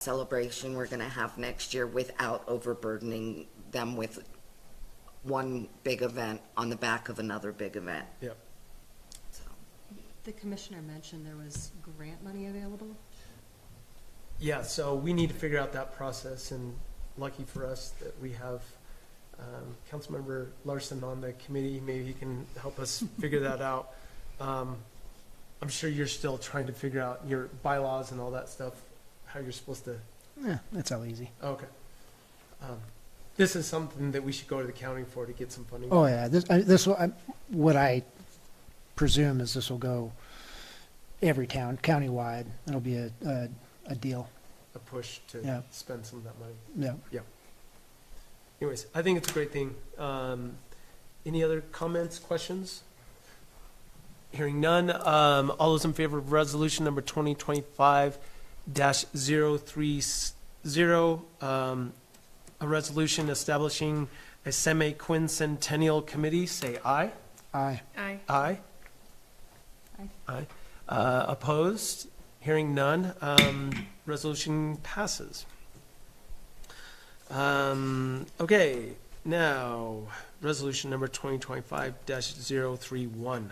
celebration we're going to have next year without overburdening them with one big event on the back of another big event. Yep. So, The commissioner mentioned there was grant money available. Yeah, so we need to figure out that process, and lucky for us that we have Councilmember Larson on the committee. Maybe he can help us figure that out. I'm sure you're still trying to figure out your bylaws and all that stuff, how you're supposed to. Yeah, that's all easy. Okay. This is something that we should go to the county for to get some funding. Oh, yeah, what I presume is this will go every town, countywide. It'll be a deal. A push to Yeah. spend some of that money. Yeah. Anyways, I think it's a great thing. Any other comments, questions? Hearing none. All those in favor of resolution number 2025-030, a resolution establishing a semi-quincentennial committee, say aye. Aye. Aye. Aye. Aye. Aye. Opposed? Hearing none. Resolution passes. Okay, now, resolution number 2025-031.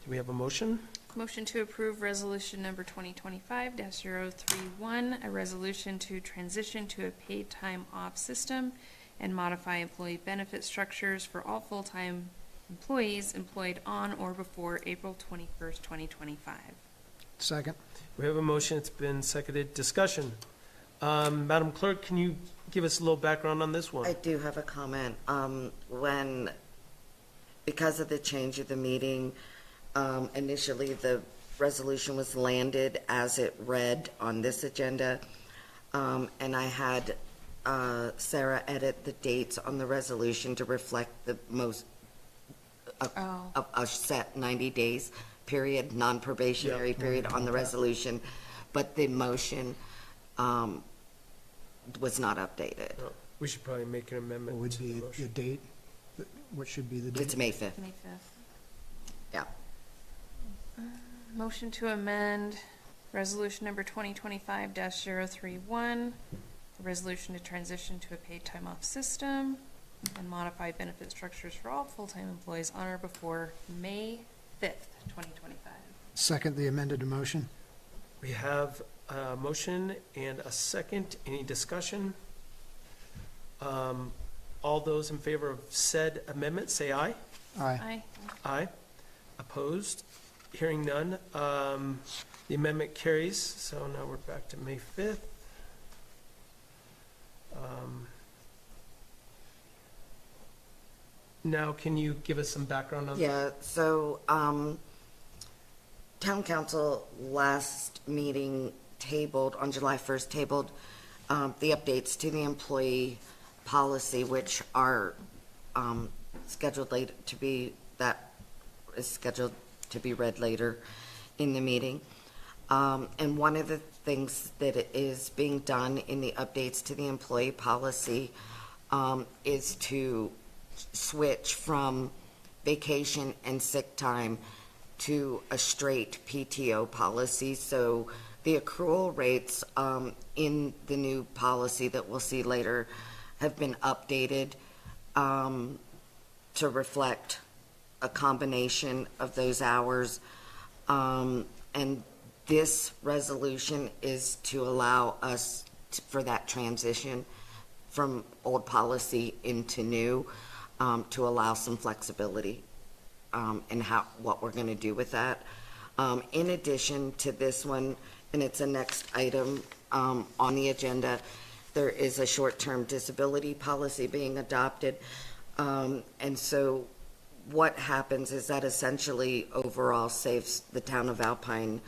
Do we have a motion? Motion to approve resolution number 2025-031, a resolution to transition to a paid time off system and modify employee benefit structures for all full-time employees employed on or before April 21st, 2025. Second. We have a motion, it's been seconded. Discussion. Madam Clerk, can you give us a little background on this one? I do have a comment. Because of the change of the meeting, initially the resolution was landed as it read on this agenda, and I had Sarah edit the dates on the resolution to reflect the most of a set 90 days period, non-probationary period on the resolution, but the motion was not updated. Oh, we should probably make an amendment What would to be the the motion. date? What should be the date? It's May 5th. May 5th. Yeah. Motion to amend resolution number 2025-031, a resolution to transition to a paid time off system and modify benefit structures for all full-time employees on or before May 5th, 2025. Second the amended motion. We have a motion and a second. Any discussion? All those in favor of said amendment, say aye. Aye. Aye. Aye. Opposed? Hearing none. The amendment carries, so now we're back to May 5th. Now, can you give us some background on that? Yeah, so, Town Council last meeting tabled, on July 1st, tabled the updates to the employee policy, which are scheduled later to be, that is scheduled to be read later in the meeting. And one of the things that is being done in the updates to the employee policy is to switch from vacation and sick time to a straight PTO policy. So the accrual rates in the new policy that we'll see later have been updated to reflect a combination of those hours. And this resolution is to allow us for that transition from old policy into new, to allow some flexibility in what we're going to do with that. In addition to this one, and it's a next item on the agenda, there is a short-term disability policy being adopted. And so what happens is that essentially overall saves the town of Alpine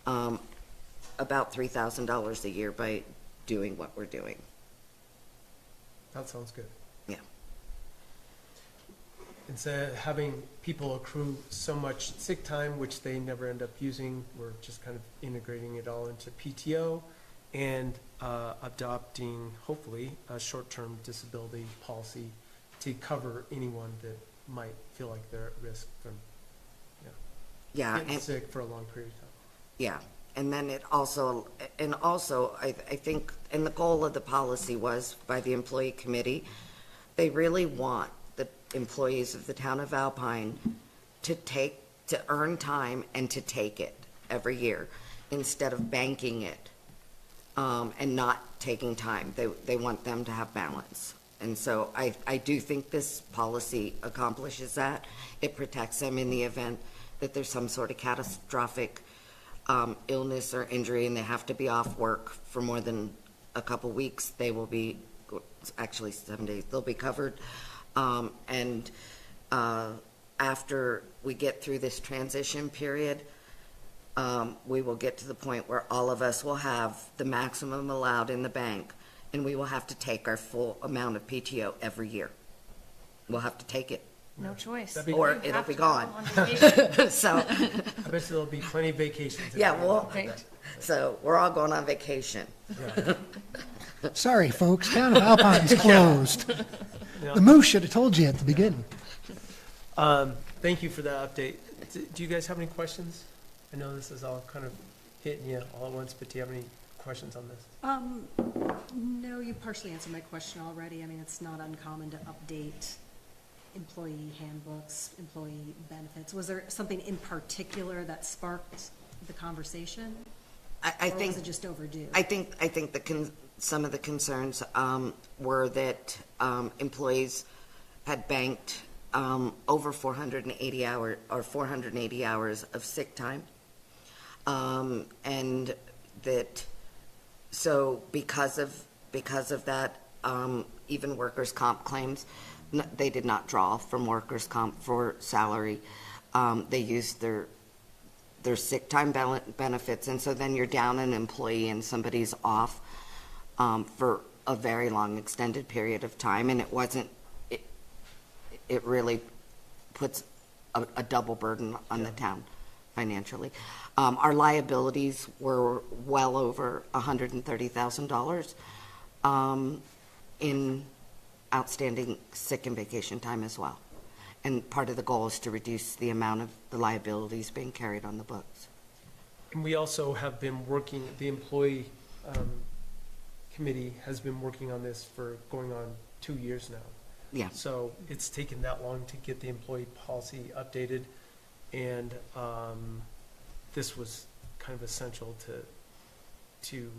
about $3,000 a year by doing what we're doing. That sounds good. Yeah. Instead of having people accrue so much sick time, which they never end up using, we're just kind of integrating it all into PTO and adopting, hopefully, a short-term disability policy to cover anyone that might feel like they're at risk from Yeah. getting sick for a long period of time. Yeah, And then it also, I think, and the goal of the policy was by the employee committee, they really want the employees of the town of Alpine to earn time and to take it every year instead of banking it, and not taking time. They want them to have balance. And so I do think this policy accomplishes that. It protects them in the event that there's some sort of catastrophic illness or injury and they have to be off work for more than a couple weeks. They will be, actually 7 days, they'll be covered. And after we get through this transition period, we will get to the point where all of us will have the maximum allowed in the bank, and we will have to take our full amount of PTO every year. We'll have to take it, No choice. That'd be or great. it'll be Have to go gone. on vacation. So, I bet there'll be plenty of vacations. yeah, well, Right. so we're all going on vacation. Yeah. Sorry, folks, town of Alpine's closed. Yeah. The moose should have told you at the beginning. Thank you for that update. Do you guys have any questions? I know this is all kind of hitting you all at once, but do you have any questions on this? No, you partially answered my question already. I mean, it's not uncommon to update employee handbooks, employee benefits. Was there something in particular that sparked the conversation? I Or think. was it just overdue? I think some of the concerns were that employees had banked over 480 hours of sick time, and that so because of that, even workers' comp claims, they did not draw from workers' comp for salary. They used their sick time benefits, and so then you're down an employee and somebody's off for a very long extended period of time, and it really puts a double burden on the town financially. Our liabilities were well over $130,000 in outstanding sick and vacation time as well. And part of the goal is to reduce the amount of the liabilities being carried on the books. And we also have been working, the employee committee has been working on this for going on 2 years now. Yeah. So it's taken that long to get the employee policy updated, and this was kind of essential to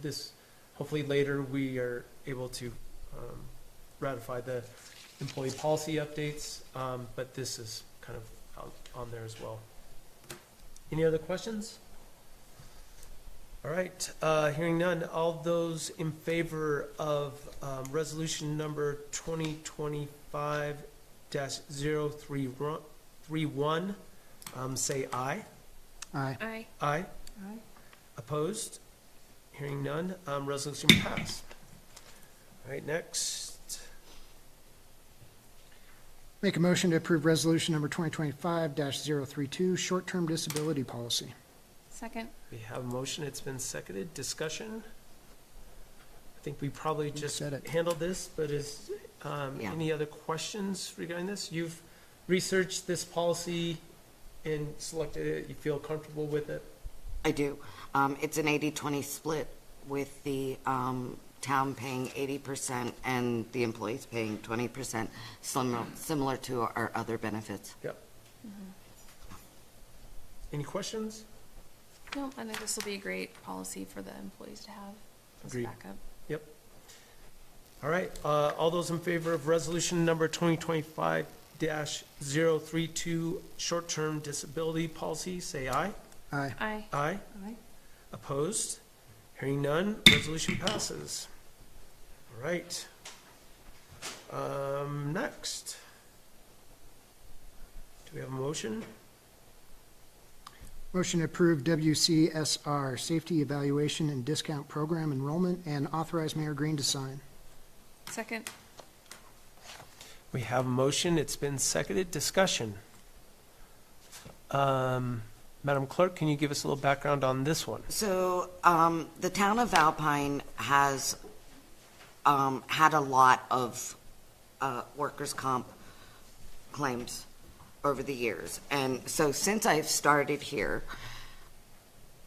this. Hopefully later we are able to ratify the employee policy updates, but this is kind of on there as well. Any other questions? All right, hearing none, all those in favor of resolution number 2025-031, say aye. Aye. Aye. Aye. Aye. Opposed? Hearing none, resolution passed. All right, next. Make a motion to approve resolution number 2025-032, short-term disability policy. Second. We have a motion, it's been seconded, discussion. I think we probably just said it. handled this, but is, Yeah. any other questions regarding this? You've researched this policy and selected it, you feel comfortable with it? I do. It's an 80-20 split with the town paying 80% and the employees paying 20%, similar to our other benefits. Yep. Any questions? No, I think this will be a great policy for the employees to have as Agreed. backup. Yep. All right, all those in favor of resolution number 2025-032, short-term disability policy, say aye. Aye. Aye. Aye. Aye. Opposed? Hearing none, resolution passes. All right. Next. Do we have a motion? Motion to approve WCSR, Safety Evaluation and Discount Program Enrollment, and authorize Mayor Green to sign. Second. We have a motion, it's been seconded, discussion. Madam Clerk, can you give us a little background on this one? So the town of Alpine has had a lot of workers' comp claims over the years. And so since I've started here,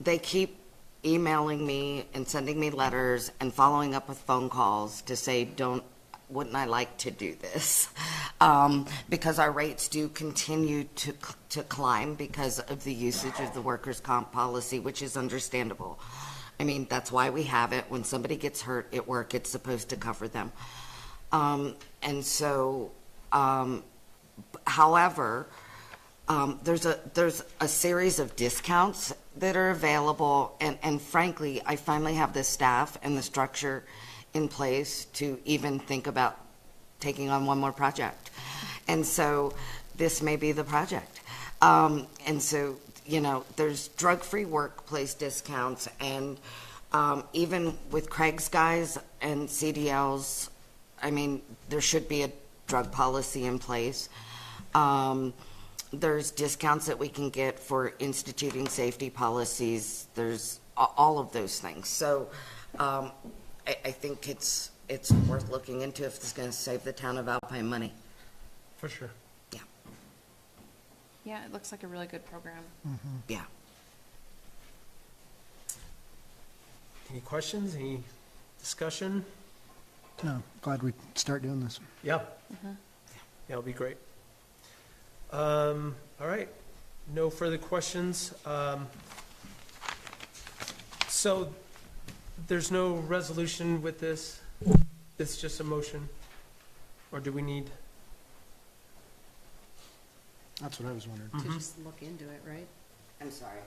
they keep emailing me and sending me letters and following up with phone calls to say, wouldn't I like to do this? Because our rates do continue to climb because of the usage of the workers' comp policy, which is understandable. I mean, that's why we have it. When somebody gets hurt at work, it's supposed to cover them. And so, however, there's a series of discounts that are available, and frankly, I finally have the staff and the structure in place to even think about taking on one more project. And so this may be the project. And so, there's drug-free workplace discounts, and even with Craig's guys and CDLs, I mean, there should be a drug policy in place. There's discounts that we can get for instituting safety policies. There's all of those things. So I think it's worth looking into if it's going to save the town of Alpine money. For sure. Yeah. Yeah, it looks like a really good program. Yeah. Any questions, any discussion? No, glad we start doing this. Yeah. Yeah, it'll be great. All right, no further questions. So there's no resolution with this? It's just a motion? Or do we need? That's what I was wondering. To just look into it, right? I'm sorry.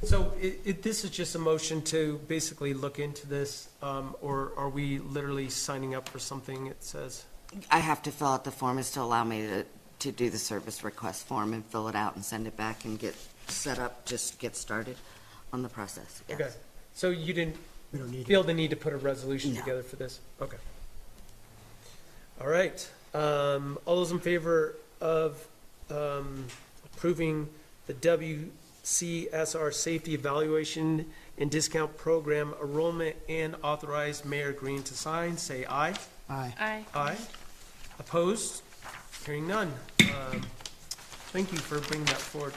So this is just a motion to basically look into this, or are we literally signing up for something it says? I have to fill out the form is to allow me to do the service request form and fill it out and send it back and get set up, just get started on the process. Yes. Okay, so you didn't We don't need feel the need to put a resolution No. together for this? Okay. All right, all those in favor of approving the WCSR Safety Evaluation and Discount Program enrollment and authorize Mayor Green to sign, say aye. Aye. Aye. Aye. Opposed? Hearing none. Thank you for bringing that forward,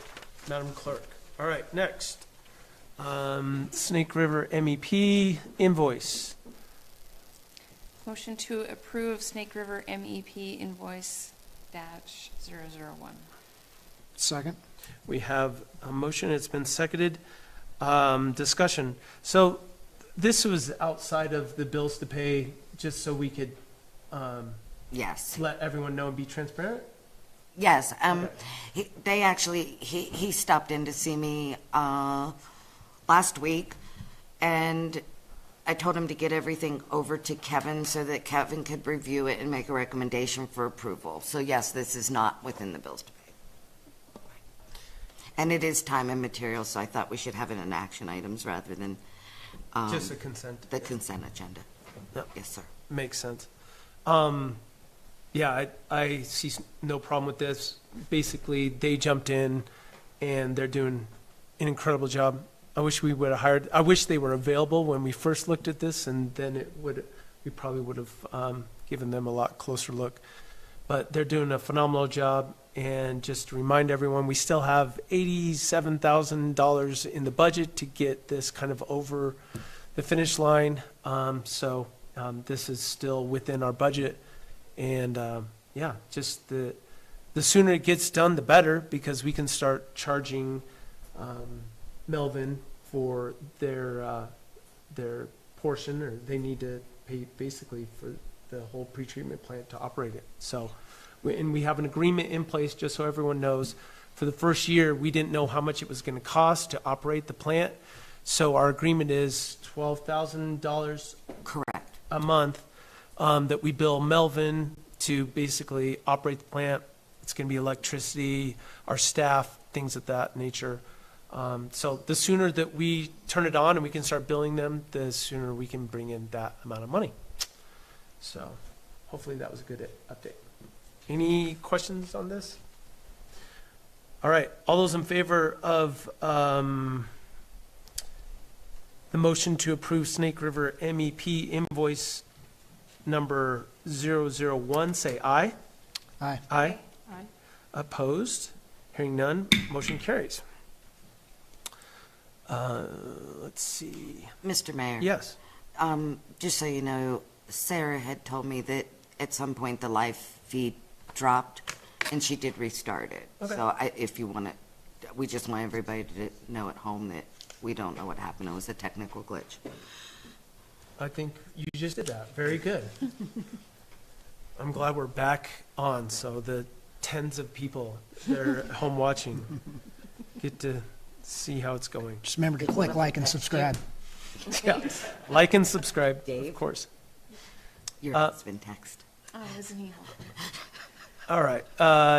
Madam Clerk. All right, next. Snake River MEP invoice. Motion to approve Snake River MEP invoice dash 001. Second? We have a motion, it's been seconded. Discussion. So this was outside of the bills to pay, just so we could Yes. let everyone know and be transparent? Yes, Okay. he stopped in to see me last week, and I told him to get everything over to Kevin so that Kevin could review it and make a recommendation for approval. So yes, this is not within the bills to pay. And it is time and material, so I thought we should have it in action items rather than Just a consent. the consent agenda. Yep. Yes, sir. Makes sense. Yeah, I see no problem with this. Basically, they jumped in and they're doing an incredible job. I wish we would have hired, I wish they were available when we first looked at this, and then we probably would have given them a lot closer look. But they're doing a phenomenal job, and just to remind everyone, we still have $87,000 in the budget to get this kind of over the finish line. So this is still within our budget. And yeah, just the sooner it gets done, the better, because we can start charging Melvin for their portion, or they need to pay basically for the whole pretreatment plant to operate it. So, and we have an agreement in place, just so everyone knows. For the first year, we didn't know how much it was going to cost to operate the plant. So our agreement is $12,000 Correct. a month that we bill Melvin to basically operate the plant. It's going to be electricity, our staff, things of that nature. So the sooner that we turn it on and we can start billing them, the sooner we can bring in that amount of money. So hopefully that was a good update. Any questions on this? All right, all those in favor of the motion to approve Snake River MEP invoice number 001, say aye. Aye. Aye. Aye. Opposed? Hearing none, motion carries. Let's see. Mr. Mayor? Yes. Just so you know, Sarah had told me that at some point the live feed dropped, and she did restart it. Okay. So if you want to, we just want everybody to know at home that we don't know what happened. It was a technical glitch. I think you just did that. Very good. I'm glad we're back on, so the tens of people that are at home watching get to see how it's going. Just remember to click like and subscribe. Yeah. Like and subscribe, Dave? of course. Your husband text. Oh, isn't he? All right.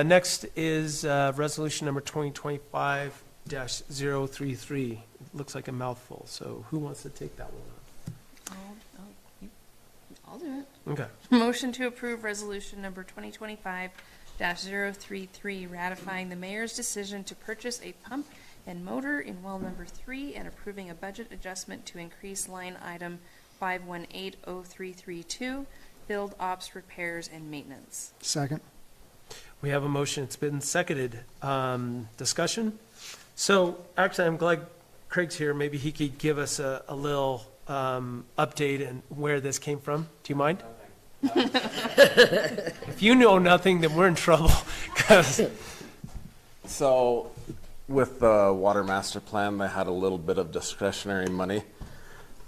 Next is resolution number 2025-033. It looks like a mouthful, so who wants to take that one I'll do it. on? Okay. Motion to approve resolution number 2025-033, ratifying the mayor's decision to purchase a pump and motor in well number 3 and approving a budget adjustment to increase line item 518032, build ops, repairs, and maintenance. Second. We have a motion. It's been seconded. Discussion? So actually, I'm glad Craig's here. Maybe he could give us a little update and where this came from. Do you mind? If you know nothing, then we're in trouble. 'Cause So with the water master plan, they had a little bit of discretionary money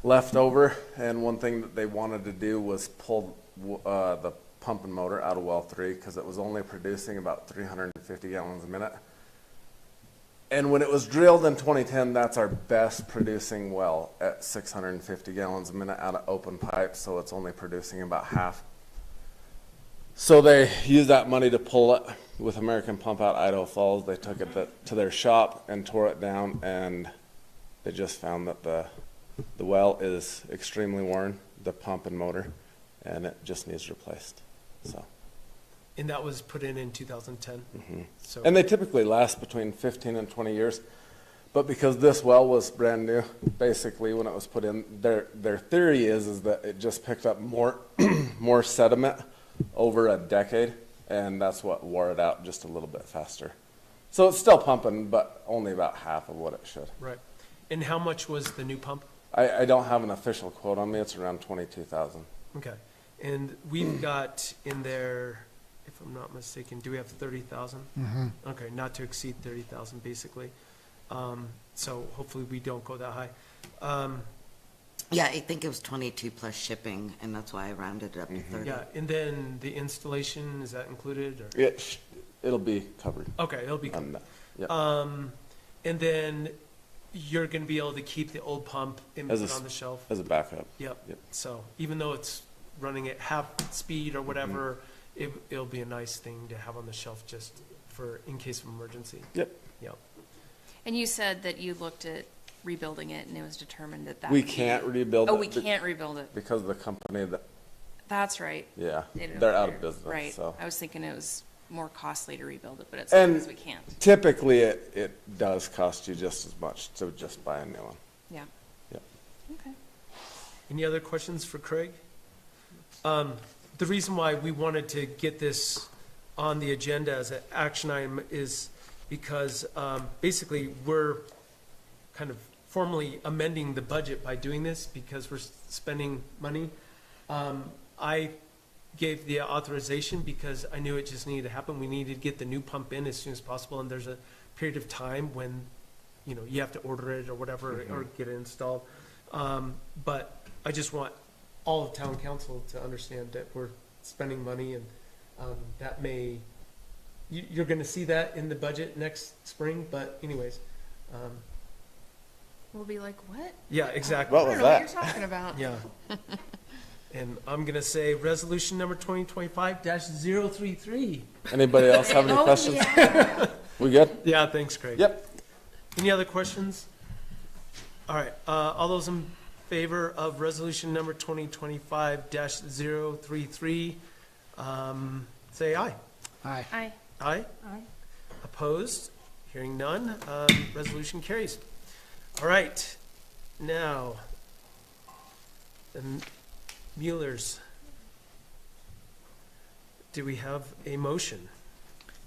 left over. And one thing that they wanted to do was pull the pump and motor out of well 3 because it was only producing about 350 gallons a minute. And when it was drilled in 2010, that's our best producing well at 650 gallons a minute out of open pipe, so it's only producing about half. So they used that money to pull it with American Pump out Idaho Falls. They took it to their shop and tore it down, and they just found that the well is extremely worn, the pump and motor, and it just needs replaced. So. and that was put in 2010. So And they typically last between 15 and 20 years. But because this well was brand new, basically when it was put in, their theory is that it just picked up more more sediment over a decade, and that's what wore it out just a little bit faster. So it's still pumping, but only about half of what it should. right. And how much was the new pump? I don't have an official quote on me. It's around 22,000. Okay. And we've got in there, if I'm not mistaken, do we have 30,000? Okay, not to exceed 30,000, basically. So hopefully we don't go that high. Yeah, I think it was 22 plus shipping, and that's why I rounded it up to 30. Yeah, and then the installation, is that included, or? It'll be covered Okay, it'll be on good. that. Yep. And then you're gonna be able to keep the old pump in As a on the shelf? As a backup. Yep. Yep. So even though it's running at half speed or whatever, it'll be a nice thing to have on the shelf just for, in case of emergency. Yep. Yep. And you said that you looked at rebuilding it and it was determined that that We would be- can't rebuild it. Oh, we can't rebuild it. Because the company that, That's right. yeah, They don't- they're out of business, Right. so. I was thinking it was more costly to rebuild it, but it's And- because we can't. Typically, it does cost you just as much to just buy a new one. Yeah. Yep. Okay. Any other questions for Craig? The reason why we wanted to get this on the agenda as an action item is because basically we're kind of formally amending the budget by doing this because we're spending money. I gave the authorization because I knew it just needed to happen. We needed to get the new pump in as soon as possible, and there's a period of time when, you know, you have to order it or whatever, or get it installed. But I just want all of town council to understand that we're spending money, and that may, you're gonna see that in the budget next spring, but anyways, We'll be like, what? yeah, exactly. What I was don't know what that? you're talking about. Yeah. And I'm gonna say resolution number 2025-033. Anybody else have any Oh, questions? yeah. We good? Yeah, thanks, Craig. Yep. Any other questions? All right, all those in favor of resolution number 2025-033, say aye. Aye. Aye. Aye? Aye. Opposed? Hearing none, resolution carries. All right, now, the Muellers. Do we have a motion?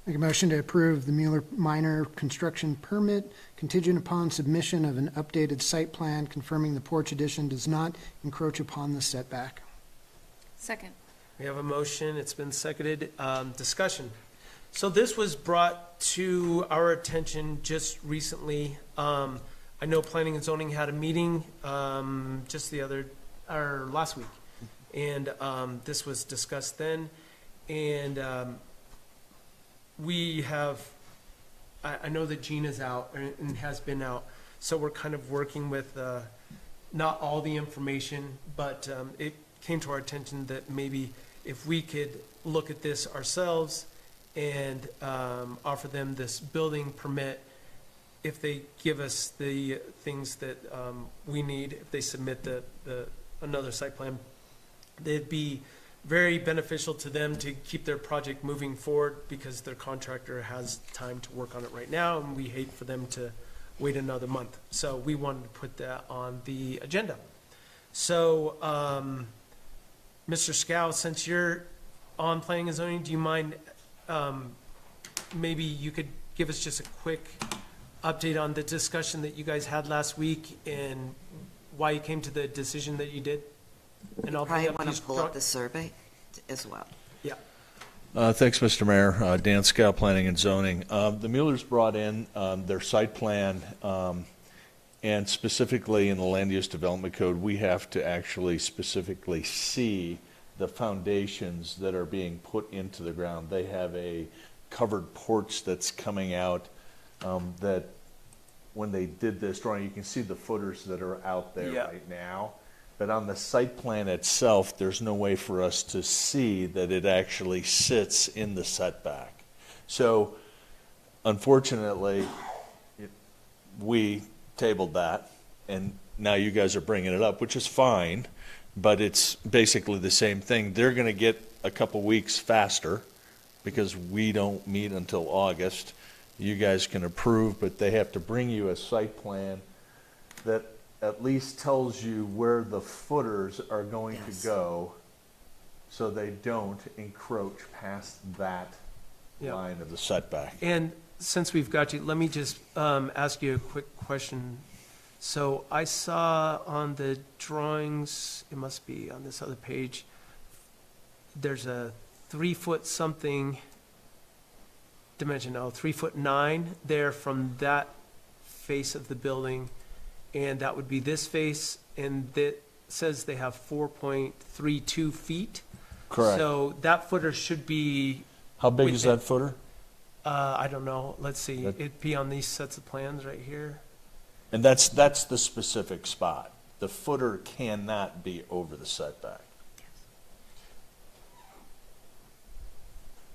Make a motion to approve the Mueller minor construction permit contingent upon submission of an updated site plan confirming the porch addition does not encroach upon the setback. Second. We have a motion, it's been seconded. Discussion. So this was brought to our attention just recently. I know Planning and Zoning had a meeting just last week. And this was discussed then. And we have, I know that Gina's out and has been out. So we're kind of working with not all the information, but it came to our attention that maybe if we could look at this ourselves and offer them this building permit, if they give us the things that we need, if they submit another site plan, it'd be very beneficial to them to keep their project moving forward because their contractor has time to work on it right now, and we hate for them to wait another month. So we wanted to put that on the agenda. So, Mr. Scow, since you're on Planning and Zoning, do you mind, maybe you could give us just a quick update on the discussion that you guys had last week and why you came to the decision that you did? And I'll Probably bring up want these to pull up the survey as well. Yeah, Thanks, Mr. Mayor. Dan Scow, Planning and Zoning. The Muellers brought in their site plan, and specifically in the Land Use Development Code, we have to actually specifically see the foundations that are being put into the ground. They have a covered porch that's coming out that when they did this drawing, you can see the footers that are out there Yeah. right now. But on the site plan itself, there's no way for us to see that it actually sits in the setback. So unfortunately, we tabled that, and now you guys are bringing it up, which is fine, but it's basically the same thing. They're going to get a couple weeks faster because we don't meet until August. You guys can approve, but they have to bring you a site plan that at least tells you where the footers are going Yes. to go so they don't encroach past that Yeah. line of the setback. and since we've got you, let me just ask you a quick question. So I saw on the drawings, it must be on this other page, there's a 3-foot something dimension, 3'9" there from that face of the building, and that would be this face, and that says they have 4.32 feet. Correct. So that footer should be, How big is within- that footer? I don't know, let's see, That- it'd be on these sets of plans right here. And that's the specific spot. The footer cannot be over the setback.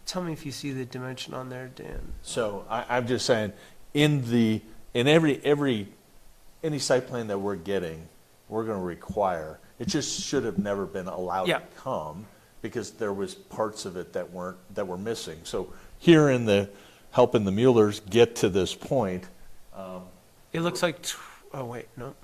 Tell me if you see the dimension on there, Dan. So I'm just saying, in any site plan that we're getting, we're gonna require, it just should have never been allowed Yeah. to come because there was parts of it that were missing. So here in helping the Muellers get to this point, It looks like, oh wait, no.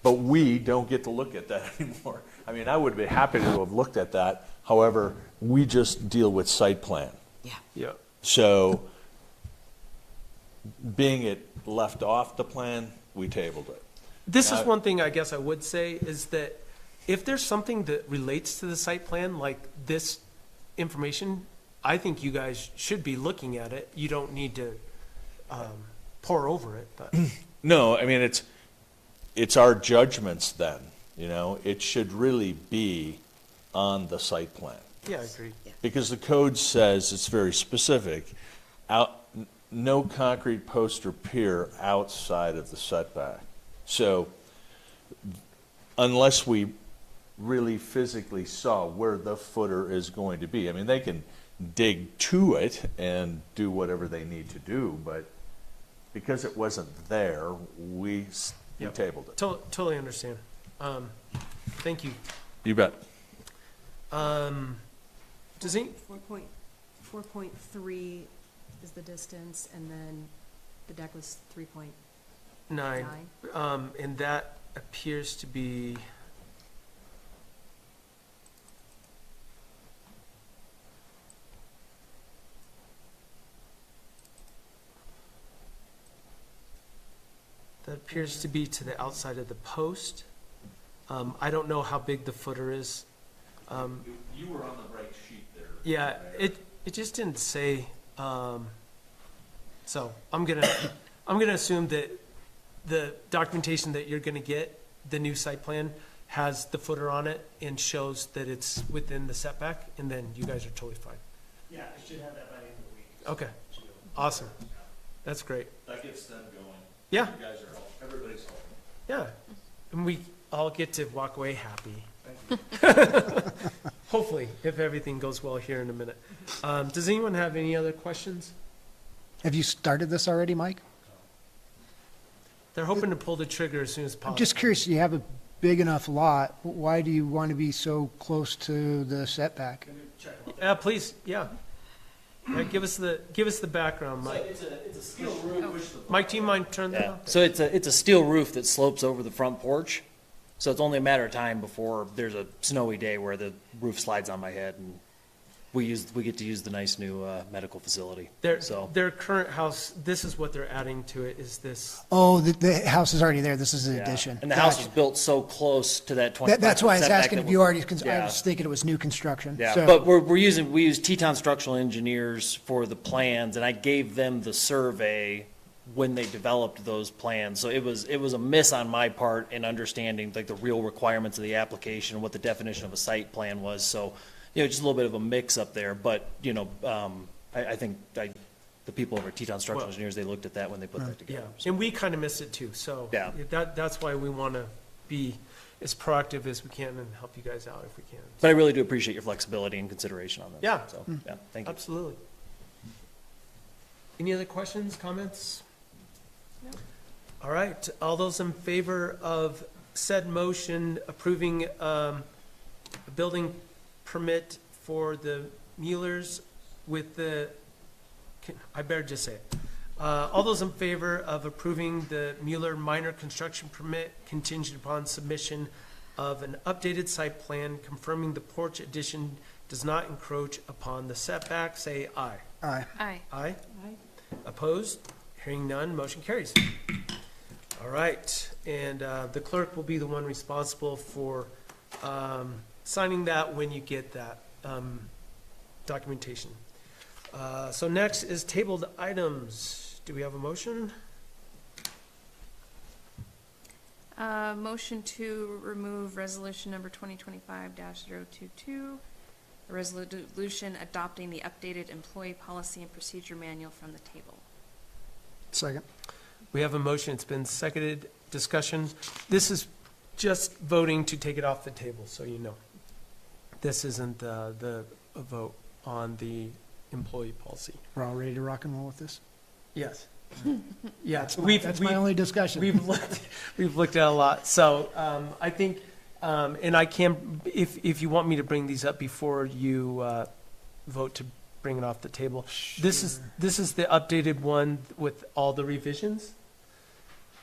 but we don't get to look at that anymore. I mean, I would be happy to have looked at that. However, we just deal with site plan. Yeah, So being it left off the plan, we tabled it. this is Uh, one thing I guess I would say is that if there's something that relates to the site plan, like this information, I think you guys should be looking at it. You don't need to pour over it, but No, I mean, it's our judgments then, it should really be on the site plan. yeah, I agree. Because the code says, it's very specific, no concrete post or pier outside of the setback. So unless we really physically saw where the footer is going to be, I mean, they can dig to it and do whatever they need to do, but because it wasn't there, we Yep. tabled it. Totally understand. Thank you. You bet. Does he, 4.3 is the distance, and then the deck was 3.9. 9, and that appears to be, appears to be to the outside of the post. I don't know how big the footer is. You were on the right sheet there. Yeah, it just didn't say, so I'm gonna assume that the documentation that you're gonna get, the new site plan, has the footer on it and shows that it's within the setback, and then you guys are totally fine. Yeah, I should have that by the end of the week. Okay, awesome. That's great. That gets them going. Yeah, You guys are helping, everybody's helping. yeah. And we all get to walk away happy. Hopefully, if everything goes well here in a minute. Does anyone have any other questions? Have you started this already, Mike? They're hoping to pull the trigger as soon as I'm possible. just curious, you have a big enough lot, why do you want to be so close to the setback? Please, yeah. Yeah, give us the background, Mike. It's a steel roof. Mike, do you mind turning that Yeah, on? so it's a steel roof that slopes over the front porch. So it's only a matter of time before there's a snowy day where the roof slides on my head, and we get to use the nice new medical facility. So Their current house, this is what they're adding to it, is this. Oh, the house is already there, this is an yeah. addition. And the house was Gotcha. built so close to that 25 That's why I was setback asking that if you already, because I Yeah. was thinking it was new construction. Yeah, So- but we use Teton Structural Engineers for the plans, and I gave them the survey when they developed those plans. So it was a miss on my part in understanding like the real requirements of the application and what the definition of a site plan was. So, just a little bit of a mix up there, but, I think the people over at Teton Structural Well- Engineers, they looked at that when they put that Yeah, together. and we kind of missed it too, so. Yeah. That's why we want to be as proactive as we can and help you guys out if we can. But I really do appreciate your flexibility and consideration on this. Yeah. So, yeah, thank you. Absolutely. Any other questions, comments? No. All right, all those in favor of said motion approving a building permit for the Muellers with the, I better just say it. All those in favor of approving the Mueller minor construction permit contingent upon submission of an updated site plan confirming the porch addition does not encroach upon the setback, say aye. Aye. Aye. Aye? Opposed? Hearing none, motion carries. All right, and the clerk will be the one responsible for signing that when you get that documentation. So next is tabled items. Do we have a motion? Motion to remove resolution number 2025-022, a resolution adopting the updated employee policy and procedure manual from the table. Second. We have a motion, it's been seconded, discussion. This is just voting to take it off the table, so you know. This isn't a vote on the employee policy. We're all ready to rock and roll with this? Yes. Yeah, That's my only discussion. We've looked at a lot, so, I think, and I can, if you want me to bring these up before you, vote to bring it off the table. This is the updated one with all the revisions.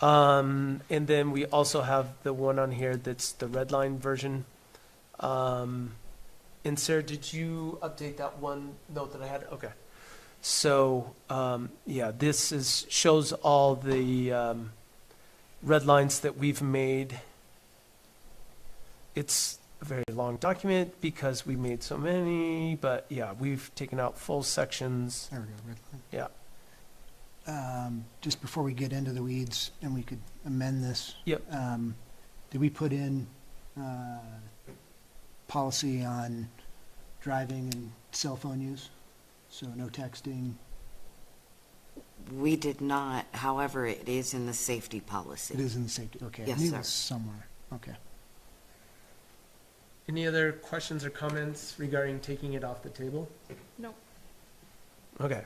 And then we also have the one on here that's the red line version. And Sarah, did you update that one note that I had? Okay. So, yeah, this shows all the red lines that we've made. It's a very long document because we made so many, but yeah, we've taken out full sections. There we go, red line. Yeah. Just before we get into the weeds, and we could amend this. Yep. Did we put in policy on driving and cell phone use? So no texting? We did not, however, it is in the safety policy. It is in the safety, okay. Yes, I knew sir. it was somewhere, okay. Any other questions or comments regarding taking it off the table? No. Okay.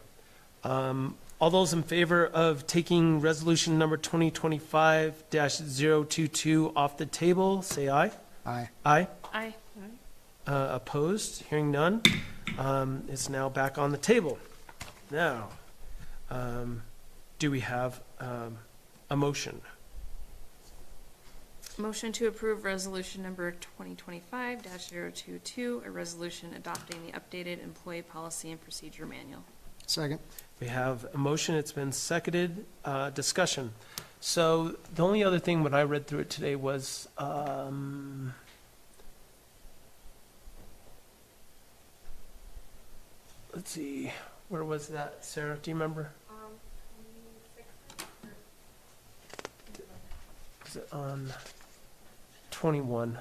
All those in favor of taking resolution number 2025-022 off the table, say aye. Aye. Aye. Aye. Opposed? Hearing none. It's now back on the table. Now, do we have a motion? Motion to approve resolution number 2025-022, a resolution adopting the updated employee policy and procedure manual. Second. We have a motion, it's been seconded, discussion. So the only other thing when I read through it today was, let's see, where was that, Sarah? Do you remember? Is it on 21?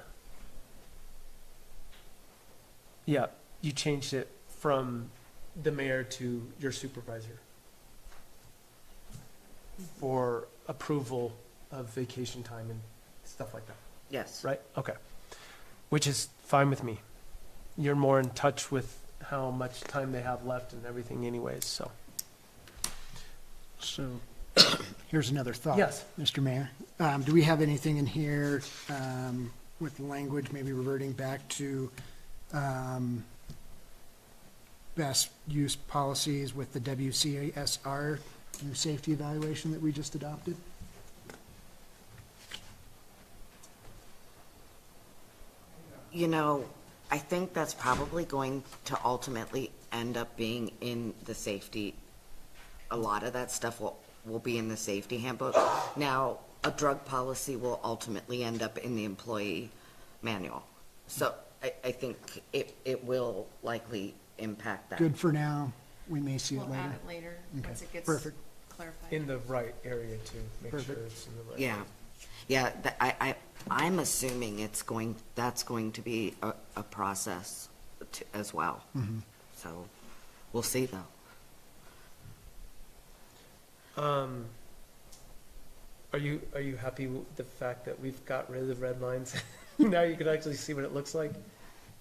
Yeah, you changed it from the mayor to your supervisor for approval of vacation time and stuff like that, Yes. right? Okay. Which is fine with me. You're more in touch with how much time they have left and everything anyways, so. So, here's another thought. Yes. Mr. Mayor. Do we have anything in here with the language maybe reverting back to best use policies with the WCSR new safety evaluation that we just adopted? You know, I think that's probably going to ultimately end up being in the safety. A lot of that stuff will be in the safety handbook. Now, a drug policy will ultimately end up in the employee manual. So I think it will likely impact that. Good for now. We may see it We'll add later. it later, Okay, once it gets perfect. clarified. In the right area too, make sure Perfect. it's in the right. Yeah, yeah, I'm assuming that's going to be a process as well. So, we'll see though. Are you happy with the fact that we've got rid of the red lines? Now you can actually see what it looks like?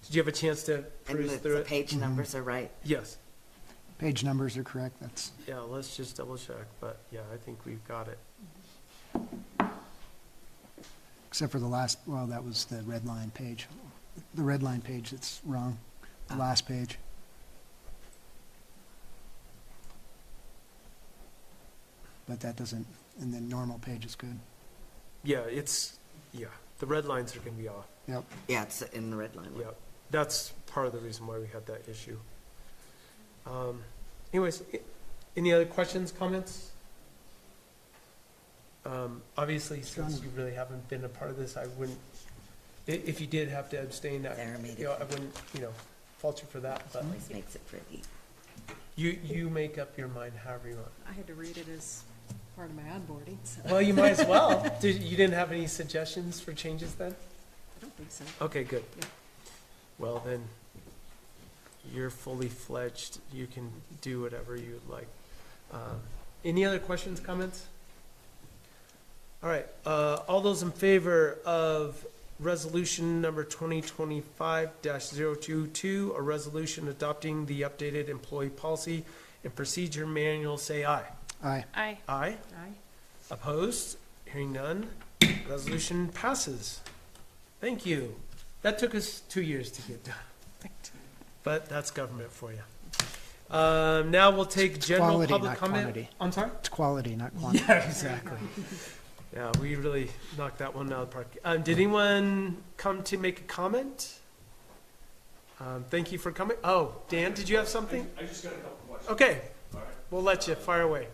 Did you have a chance to And peruse through the it? page numbers are right. Yes. Page numbers are correct. That's, Yeah, let's just double check, but yeah, I think we've got it. except for the last, well, that was the red line page. The red line page that's wrong, the last page. But that doesn't, and the normal page is good. Yeah, the red lines are gonna be off. Yep. Yeah, it's in the red line. Yeah, that's part of the reason why we had that issue. Anyways, any other questions, comments? Obviously, since you really haven't been a part of this, I wouldn't, if you did have to abstain, Sarah made it. you know, I wouldn't, fault you for that, but Always makes it pretty. you make up your mind however you want. I had to read it as part of my onboarding, so Well, you might as well. You didn't have any suggestions for changes then? I don't think so. Okay, good. Yeah. Well, then, you're fully fledged. You can do whatever you'd like. Any other questions, comments? All right, all those in favor of resolution number 2025-022, a resolution adopting the updated employee policy and procedure manual, say aye. Aye. Aye. Aye. Aye. Opposed? Hearing none. Resolution passes. Thank you. That took us 2 years to get done. But that's government for you. Now we'll take general Quality, public not comment. quantity. I'm sorry? It's quality, not quantity. Yeah, exactly. Yeah, we really knocked that one out of the park. Did anyone come to make a comment? Thank you for coming. Oh, Dan, did you have something? I just got a couple questions. Okay, we'll let you fire away.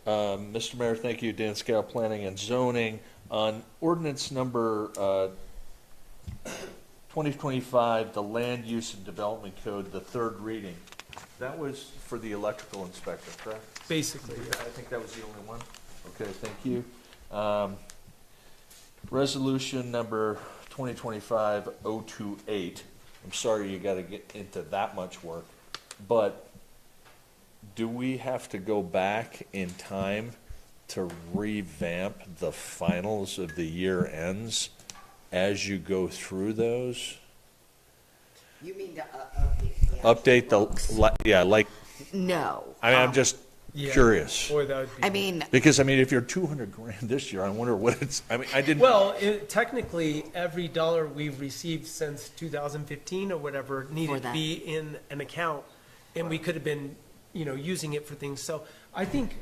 Mr. Mayor, thank you. Dan Scow, Planning and Zoning. On ordinance number 2025, the Land Use and Development Code, the third reading, that was for the electrical inspector, correct? Basically, I yeah. think that was the only one. Okay, thank you. Resolution number 2025-028. I'm sorry you got to get into that much work, but do we have to go back in time to revamp the finals of the year ends as you go through those? You mean to Update yeah, like, No. I mean, I'm just Yeah. curious. Boy, that would be. I mean, Because, I mean, if you're 200 grand this year, I wonder what it's, I mean, I didn't. Well, technically, every dollar we've received since 2015 or whatever needed to that. be in an account, and we could have been, using it for things. So I think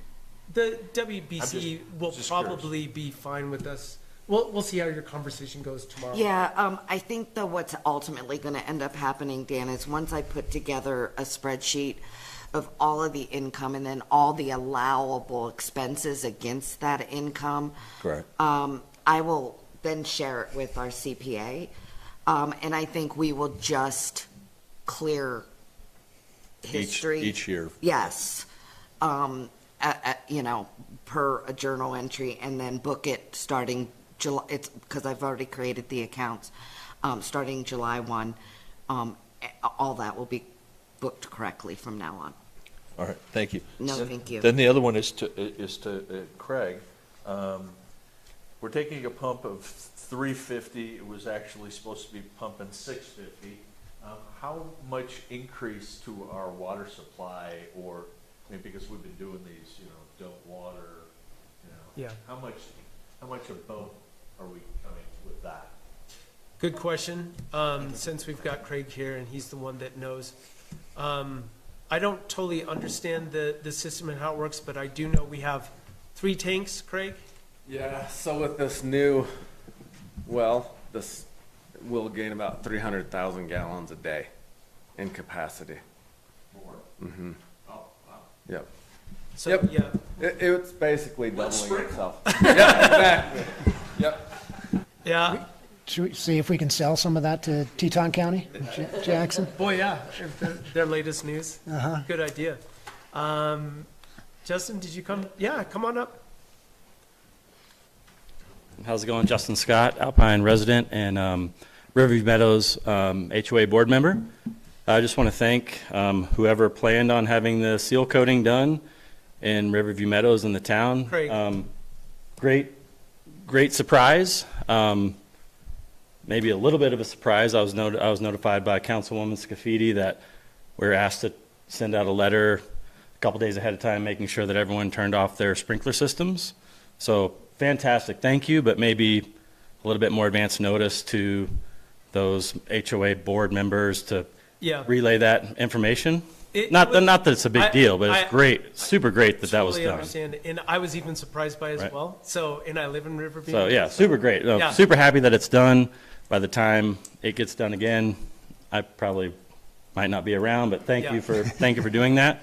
the WBC will just probably be fine with us. We'll see how your conversation goes tomorrow. yeah, I think though what's ultimately going to end up happening, Dan, is once I put together a spreadsheet of all of the income and then all the allowable expenses against that income. Correct. I will then share it with our CPA. And I think we will just clear history. Each year. Yes. You know, per a journal entry, and then book it starting July, it's, because I've already created the accounts, starting July 1. All that will be booked correctly from now on. All right, thank you. No, thank you. Then the other one is to Craig. We're taking a pump of 350. It was actually supposed to be pumping 650. How much increase to our water supply, or, I mean, because we've been doing these, you know, don't water, you know. Yeah. How much of both are we coming with that? Good question. Since we've got Craig here and he's the one that knows. I don't totally understand the system and how it works, but I do know we have 3 tanks, Craig. Yeah, so with this new well, this will gain about 300,000 gallons a day in capacity. More? Mm-hmm. Oh, wow. Yep. So, Yep. yeah. It's basically Let's doubling sprinkle. itself. Yeah, exactly. Yep. Yeah. Should we see if we can sell some of that to Teton County, Jackson? Boy, yeah. If their latest news. Uh-huh. Good idea. Justin, did you come? Yeah, come on up. How's it going? Justin Scott, Alpine resident and Riverview Meadows HOA board member. I just want to thank whoever planned on having the seal coating done in Riverview Meadows in the town. Great. Great surprise. Maybe a little bit of a surprise. I was notified by Councilwoman Scafidi that we were asked to send out a letter a couple days ahead of time, making sure that everyone turned off their sprinkler systems. So fantastic, thank you, but maybe a little bit more advance notice to those HOA board members to Yeah. relay that information. It Not was- that it's a big deal, but I- it's great, super great that was Totally done. understand, and I was even surprised by it as Right. well. So, and I live in Riverview. So yeah, super great. No, Yeah. super happy that it's done. By the time it gets done again, I probably might not be around, but thank Yeah. you for doing that.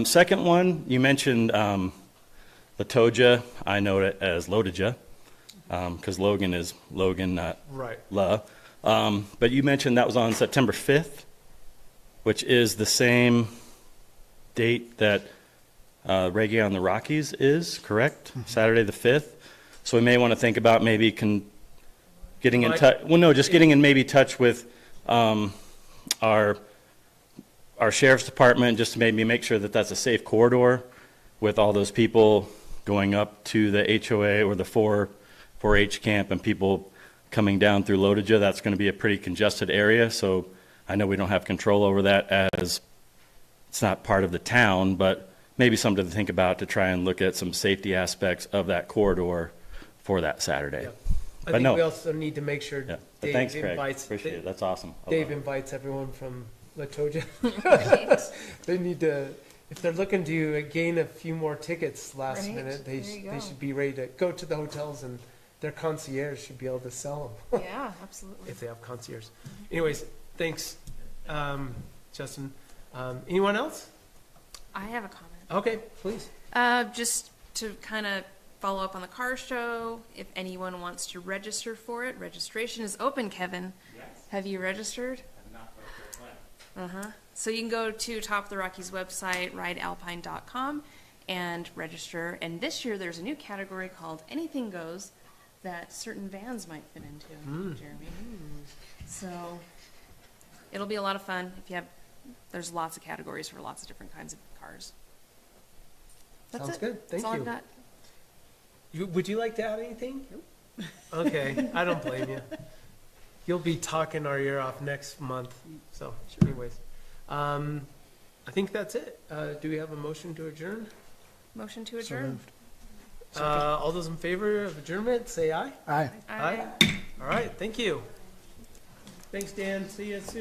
Second one, you mentioned Latoja. I know it as Lotija, because Logan is Logan, not Right. La. But you mentioned that was on September 5th, which is the same date that Reggae on the Rockies is, correct? Saturday the 5th. So we may want to think about maybe getting in Like- touch, well, no, just getting in maybe touch with our sheriff's department, just to maybe make sure that that's a safe corridor with all those people going up to the HOA or the 4-H camp and people coming down through Lotija. That's going to be a pretty congested area, so I know we don't have control over that as it's not part of the town, but maybe something to think about to try and look at some safety aspects of that corridor for that Saturday. Yeah. I But think no. we also need to make sure Yeah, but Dave thanks, Craig. invites. Appreciate it. That's awesome. Dave invites everyone from Latoja. They need to, if they're looking to gain a few more tickets last Right. minute, There you they go. should be ready to go to the hotels, and their concierge should be able to sell them Yeah, absolutely. if they have concierge. Anyways, thanks, Justin. Anyone else? I have a comment. Okay, please. Just to kind of follow up on the car show, if anyone wants to register for it, registration is open, Kevin. Yes. Have you registered? I've not. Uh-huh. So you can go to Top of the Rockies website, ridealpine.com, and register. And this year, there's a new category called Anything Goes that certain vans might fit into, Jeremy. So it'll be a lot of fun. There's lots of categories for lots of different kinds of cars. That's Sounds it. good. Thank That's all you. I've got. Would you like to add anything? Okay, I don't blame you. You'll be talking our ear off next month, so anyways. I think that's it. Do we have a motion to adjourn? Motion to adjourn. All those in favor of adjournment, say aye. Aye. Aye. All right, thank you. Thanks, Dan. See you soon.